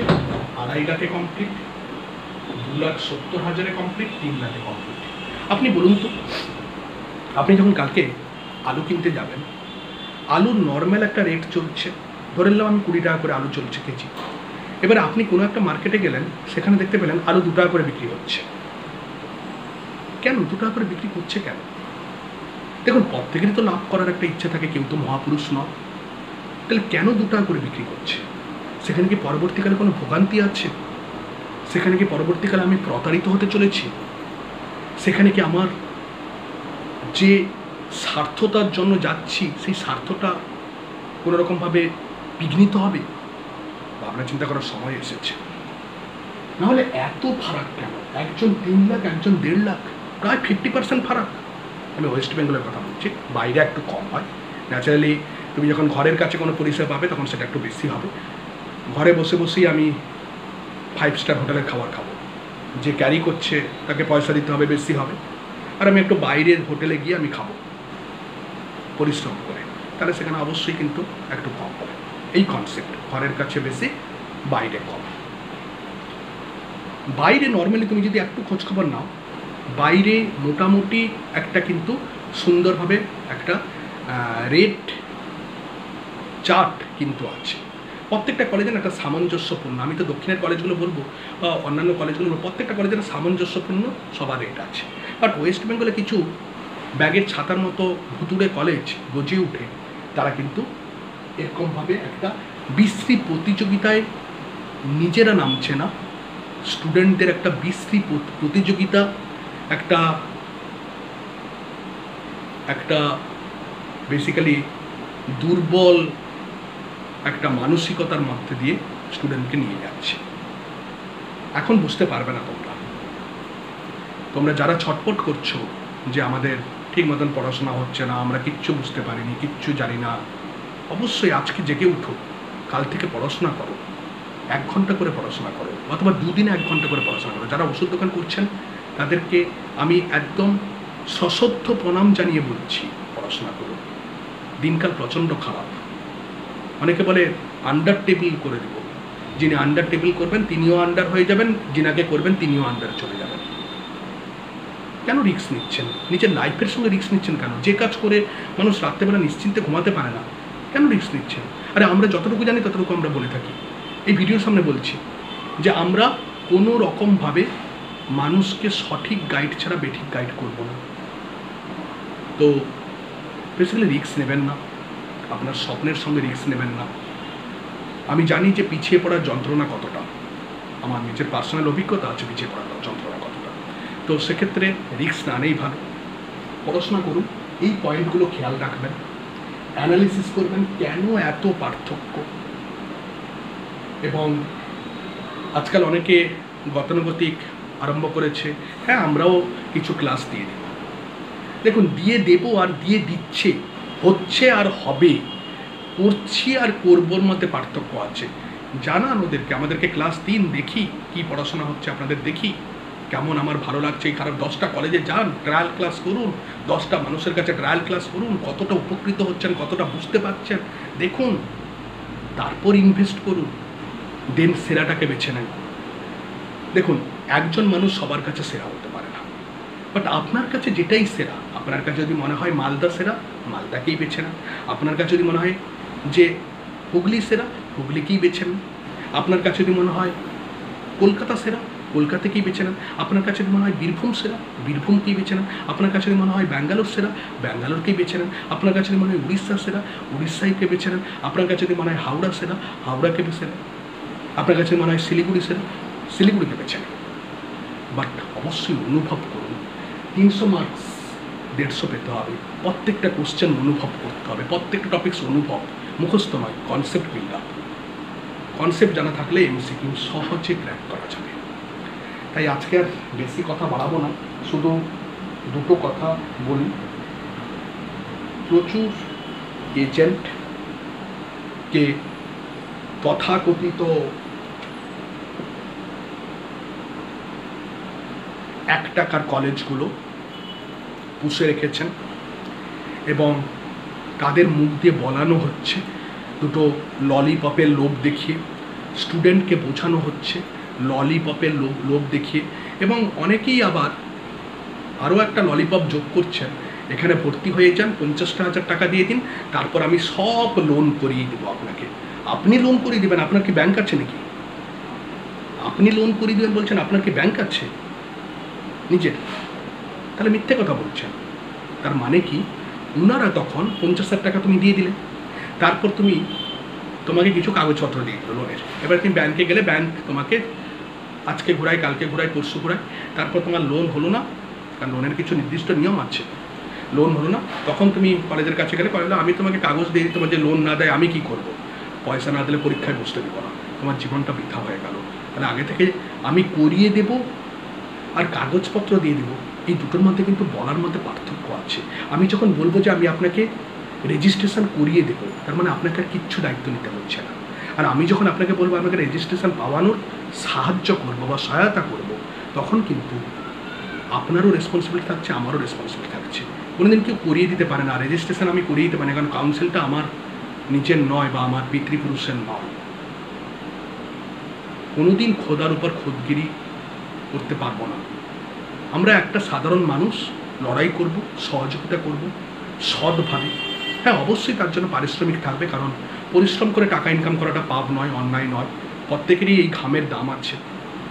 2.5 লাখে কমপ্লিট, 2,70,000 কমপ্লিট, 3 লাখে কমপ্লিট। আপনি বলুন তো, আপনি যখন কালকে আলু কিনতে যাবেন, আলুর নর্মাল একটা রেট চলছে, ধরে নিলাম আমি 20 টাকা করে আলু চলছে কেজি। এবারে আপনি কোনো একটা মার্কেটে গেলেন, সেখানে দেখতে পেলেন আলু 2 টাকা করে বিক্রি হচ্ছে। কেন 2 টাকা করে বিক্রি করছে কেন? দেখুন প্রত্যেকেরই তো লাভ করার একটা ইচ্ছে থাকে, কেউ তো মহাপুরুষ নয়। তাহলে কেন 2 টাকা করে বিক্রি করছে? সেখানে কি পরবর্তীকালে কোনো ভোগান্তি আছে? সেখানে কি পরবর্তীকালে আমি প্রতারিত হতে চলেছি? সেখানে কি আমার যে স্বার্থতার জন্য যাচ্ছি সেই স্বার্থটা কোনোরকমভাবে বিঘ্নিত হবে? ভাবনা চিন্তা করার সময় এসেছে। নাহলে এত ফারাক কেন? একজন 3 লাখ, একজন 1.5 লাখ, প্রায় 50% ফারাক। আমি ওয়েস্ট বেঙ্গলের কথা বলছি, বাইরে একটু কম হয়। ন্যাচারালি তুমি যখন ঘরের কাছে কোনো পরিষেবা পাবে তখন সেটা একটু বেশি হবে। ঘরে বসে বসেই আমি 5 স্টার হোটেলের খাবার খাবো, যে ক্যারি করছে তাকে পয়সা দিতে হবে, বেশি হবে। আর আমি একটু বাইরের হোটেলে গিয়ে আমি খাবো পরিশ্রম করে, তাহলে সেখানে অবশ্যই কিন্তু একটু কম হবে। এই কনসেপ্ট, ঘরের কাছে বেশি, বাইরে কম। বাইরে নর্মালি তুমি যদি একটু খোঁজখবর নাও, বাইরে মোটামুটি একটা কিন্তু সুন্দরভাবে একটা রেট চার্ট কিন্তু আছে। প্রত্যেকটা কলেজের একটা সামঞ্জস্যপূর্ণ, আমি তো দক্ষিণের কলেজগুলো বলবো বা অন্যান্য কলেজগুলো বলবো, প্রত্যেকটা কলেজের সামঞ্জস্যপূর্ণ সবার রেট আছে। বাট ওয়েস্ট বেঙ্গলে কিছু ব্যাগের ছাতার মতো ভুতুড়ে কলেজ গজে উঠে, তারা কিন্তু এরকমভাবে একটা বিশ্রী প্রতিযোগিতায় নিজেরা নামছে না, স্টুডেন্টদের একটা বিশ্রী প্রতিযোগিতা, একটা একটা বেসিক্যালি দুর্বল একটা মানসিকতার মধ্যে দিয়ে স্টুডেন্টকে নিয়ে যাচ্ছে। এখন বুঝতে পারবে না তোমরা যারা ছটপট করছো যে আমাদের ঠিক মতন পড়াশোনা হচ্ছে না, আমরা কিচ্ছু বুঝতে পারিনি, কিচ্ছু জানি না, অবশ্যই আজকে জেগে উঠো, কাল থেকে পড়াশোনা করো, 1 ঘন্টা করে পড়াশোনা করো, অথবা 2 দিনে 1 ঘন্টা করে পড়াশোনা করো। যারা ওষুধ দোকান করছেন তাদেরকে আমি একদম সশ্রদ্ধ প্রণাম জানিয়ে বলছি, পড়াশোনা করুন। দিনকাল প্রচণ্ড খারাপ। অনেকে বলে আন্ডার টেবিল করে দেব, যিনি আন্ডার টেবিল করবেন তিনিও আন্ডার হয়ে যাবেন, যিনাকে করবেন তিনিও আন্ডার চলে যাবেন। কেন রিস্ক নিচ্ছেন? নিজের লাইফের সঙ্গে রিস্ক নিচ্ছেন কেন? যে কাজ করে মানুষ রাত্রেবেলা নিশ্চিন্তে ঘুমাতে পারে না, কেন রিস্ক নিচ্ছেন? আরে আমরা যতটুকু জানি ততটুকু আমরা বলে থাকি। এই ভিডিওর সামনে বলছি যে আমরা কোনো রকমভাবে মানুষকে সঠিক গাইড ছাড়া বেঠিক গাইড করব না। তো বেসিক্যালি রিস্ক নেবেন না, আপনার স্বপ্নের সঙ্গে রিস্ক নেবেন না। আমি জানি যে পিছিয়ে পড়ার যন্ত্রণা কতটা, আমার নিজের পার্সোনাল অভিজ্ঞতা আছে পিছিয়ে পড়ার যন্ত্রণা কতটা। তো সেক্ষেত্রে রিস্ক না নেই ভালো। পড়াশোনা করুন, এই পয়েন্টগুলো খেয়াল রাখবেন, অ্যানালিসিস করবেন কেন এত পার্থক্য। এবং আজকাল অনেকে গতানুগতিক আরম্ভ করেছে, হ্যাঁ আমরাও কিছু ক্লাস দিয়ে দিই, দেখুন, দিয়ে দেবো আর দিয়ে দিচ্ছে, হচ্ছে আর হবে, করছি আর করবোর মধ্যে পার্থক্য আছে। জানান ওদেরকে, আমাদেরকে ক্লাস 3 দেখি কি পড়াশোনা হচ্ছে আপনাদের, দেখি কেমন আমার ভালো লাগছে এই খারাপ। 10টা কলেজে যান, ট্রায়াল ক্লাস করুন, 10টা মানুষের কাছে ট্রায়াল ক্লাস করুন, কতটা উপকৃত হচ্ছেন, কতটা বুঝতে পারছেন দেখুন, তারপর ইনভেস্ট করুন, দেন সেরাটাকে বেছে নেন। দেখুন, একজন মানুষ সবার কাছে সেরা হতে পারে না, বাট আপনার কাছে যেটাই সেরা, আপনার কাছে যদি মনে হয় মালদা সেরা, মালদাকেই বেছে নেন। আপনার কাছে যদি মনে হয় যে হুগলি সেরা, হুগলিকেই বেছে নেন। আপনার কাছে যদি মনে হয় কলকাতা সেরা, কলকাতাকেই বেছে নেন। আপনার কাছে যদি মনে হয় বীরভূম সেরা, বীরভূমকেই বেছে নেন। আপনার কাছে যদি মনে হয় ব্যাঙ্গালোর সেরা, ব্যাঙ্গালোরকেই বেছে নেন। আপনার কাছে যদি মনে হয় উড়িষ্যা সেরা, উড়িষ্যাকে বেছে নেন। আপনার কাছে যদি মনে হয় হাওড়া সেরা, হাওড়াকে বেছে নেন। আপনার কাছে মনে হয় শিলিগুড়ি সেরা, শিলিগুড়িকে বেছে নেন। বাট অবশ্যই অনুভব করুন, 300 মার্কস 150 পেতে হবে। প্রত্যেকটা কোশ্চেন অনুভব করতে হবে, প্রত্যেকটা টপিক্স অনুভব, মুখস্থ নয়, কনসেপ্ট বিল্ড আপ। কনসেপ্ট জানা থাকলে এমসিকিউ সহজে ক্র্যাক করা যাবে। তাই আজকে আর বেশি কথা বাড়াবো না, শুধু দুটো কথা বলি। প্রচুর এজেন্টকে তথাকথিত 1 টাকার কলেজগুলো পুষে রেখেছেন এবং তাদের মুখ দিয়ে বলানো হচ্ছে, দুটো ললিপপের লোভ দেখিয়ে স্টুডেন্টকে বোঝানো হচ্ছে, ললিপপের লোভ দেখিয়ে। এবং অনেকেই আবার আরও একটা ললিপপ যোগ করছেন, এখানে ভর্তি হয়ে যান, 50,000 টাকা দিয়ে দিন, তারপর আমি সব লোন করিয়ে দেবো আপনাকে। আপনি লোন করিয়ে দেবেন? আপনার কি ব্যাংক আছে নাকি? আপনি লোন করিয়ে দেবেন বলছেন, আপনার কি ব্যাংক আছে নিজের? তাহলে মিথ্যে কথা বলছেন। তার মানে কি, ওনারা তখন 50,000 টাকা তুমি দিয়ে দিলে, তারপর তোমাকে কিছু কাগজপত্র দিয়ে দিল লোনের। এবার তুমি ব্যাংকে গেলে, ব্যাংক তোমাকে আজকে ঘোরায়, কালকে ঘোরায়, পরশু ঘোরায়, তারপর তোমার লোন হলো না, কারণ লোনের কিছু নির্দিষ্ট নিয়ম আছে। লোন হলো না, তখন তুমি কলেজের কাছে গেলে, কলেজে আমি তোমাকে কাগজ দিয়ে দিই, তোমার যে লোন না দেয় আমি কি করব? পয়সা না দিলে পরীক্ষায় বসতে দেবো না, তোমার জীবনটা বৃথা হয়ে গেল। তাহলে আগে থেকে আমি করিয়ে দেব আর কাগজপত্র দিয়ে দেবো, এই দুটোর মধ্যে কিন্তু বলার মধ্যে পার্থক্য আছে। আমি যখন বলবো যে আমি আপনাকে রেজিস্ট্রেশন করিয়ে দেবো, তার মানে আপনাকে আর কিচ্ছু দায়িত্ব নিতে হচ্ছে না। আর আমি যখন আপনাকে বলবো আপনাকে রেজিস্ট্রেশন পাওয়ানোর সাহায্য করবো বা সহায়তা করব, তখন কিন্তু আপনারও রেসপন্সিবিলিটি থাকছে, আমারও রেসপন্সিবিলিটি থাকছে। কোনোদিন কেউ করিয়ে দিতে পারে না, রেজিস্ট্রেশন আমি করিয়ে দিতে পারি না, কারণ কাউন্সিলটা আমার নিজের নয় বা আমার পিতৃপুরুষের নয়। কোনোদিন খোদার উপর খোদগিরি করতে পারবো না। আমরা একটা সাধারণ মানুষ, লড়াই করব, সহযোগিতা করব সৎভাবে। হ্যাঁ, অবশ্যই তার জন্য পারিশ্রমিক থাকবে, কারণ পরিশ্রম করে টাকা ইনকাম করাটা পাপ নয়, অন্যায় নয়। প্রত্যেকেরই এই ঘামের দাম আছে,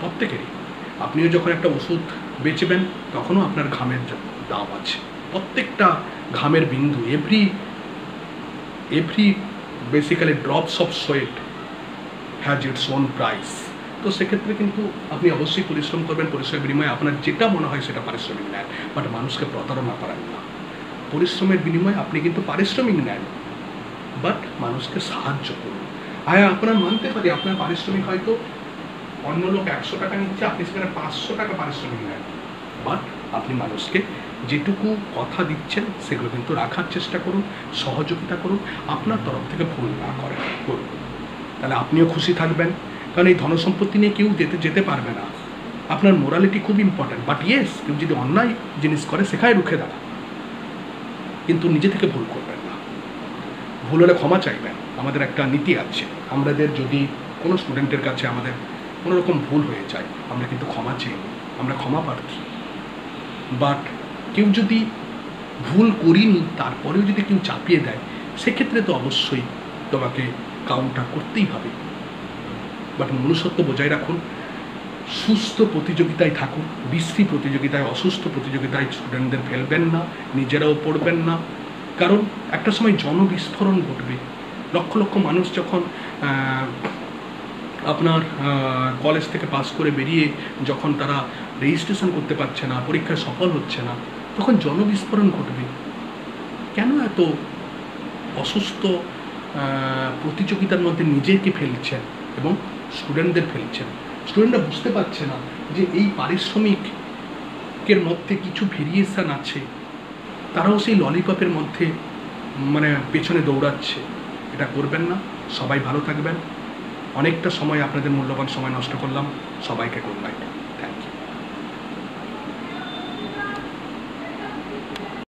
প্রত্যেকেরই। আপনিও যখন একটা ওষুধ বেচবেন, তখনও আপনার ঘামের দাম আছে। প্রত্যেকটা ঘামের বিন্দু, every basically drops of sweat has its own price. তো সেক্ষেত্রে কিন্তু আপনি অবশ্যই পরিশ্রম করবেন, পরিশ্রমের বিনিময়ে আপনার যেটা মনে হয় সেটা পারিশ্রমিক নেন, বাট মানুষকে প্রতারণা করেন না। পরিশ্রমের বিনিময়ে আপনি কিন্তু পারিশ্রমিক নেন, বাট মানুষকে সাহায্য করুন। হ্যাঁ, আপনার মানতে পারি আপনার পারিশ্রমিক হয়তো অন্য লোক 100 টাকা নিচ্ছে, আপনি সেখানে 500 টাকা পারিশ্রমিক নেন, বাট আপনি মানুষকে যেটুকু কথা দিচ্ছেন সেগুলো কিন্তু রাখার চেষ্টা করুন, সহযোগিতা করুন, আপনার তরফ থেকে ভুল না করুন। তাহলে আপনিও খুশি থাকবেন, কারণ এই ধনসম্পত্তি নিয়ে কেউ যেতে পারবে না। আপনার মোরালিটি খুব ইম্পর্ট্যান্ট, বাট ইয়েস, কেউ যদি অন্যায় জিনিস করে সেখানে রুখে দাঁড়া, কিন্তু নিজে থেকে ভুল করবেন না। ভুল হলে ক্ষমা চাইবেন। আমাদের একটা নীতি আছে, আমাদের যদি কোনো স্টুডেন্টের কাছে আমাদের কোনো রকম ভুল হয়ে যায়, আমরা কিন্তু ক্ষমা চাই, আমরা ক্ষমা প্রার্থী। বাট কেউ যদি ভুল করিনি তারপরেও যদি কেউ চাপিয়ে দেয়, সেক্ষেত্রে তো অবশ্যই তোমাকে কাউন্টার করতেই হবে। বাট মনুষ্যত্ব বজায় রাখুন, সুস্থ প্রতিযোগিতায় থাকুন, বিশ্রী প্রতিযোগিতায়, অসুস্থ প্রতিযোগিতায় স্টুডেন্টদের ফেলবেন না, নিজেরাও পড়বেন না। কারণ একটা সময় জনবিস্ফোরণ ঘটবে। লক্ষ লক্ষ মানুষ যখন আপনার কলেজ থেকে পাস করে বেরিয়ে যখন তারা রেজিস্ট্রেশন করতে পারছে না, পরীক্ষায় সফল হচ্ছে না, তখন জনবিস্ফোরণ ঘটবে। কেন এত অসুস্থ প্রতিযোগিতার মধ্যে নিজেকে ফেলছেন এবং স্টুডেন্টদের ফেলছেন? স্টুডেন্টরা বুঝতে পারছে না যে এই পারিশ্রমিকের মধ্যে কিছু ভেরিয়েশান আছে, তারাও সেই ললিপপের মধ্যে মানে পেছনে দৌড়াচ্ছে। এটা করবেন না। সবাই ভালো থাকবেন। অনেকটা সময় আপনাদের মূল্যবান সময় নষ্ট করলাম। সবাইকে গুড নাইট। Thank you.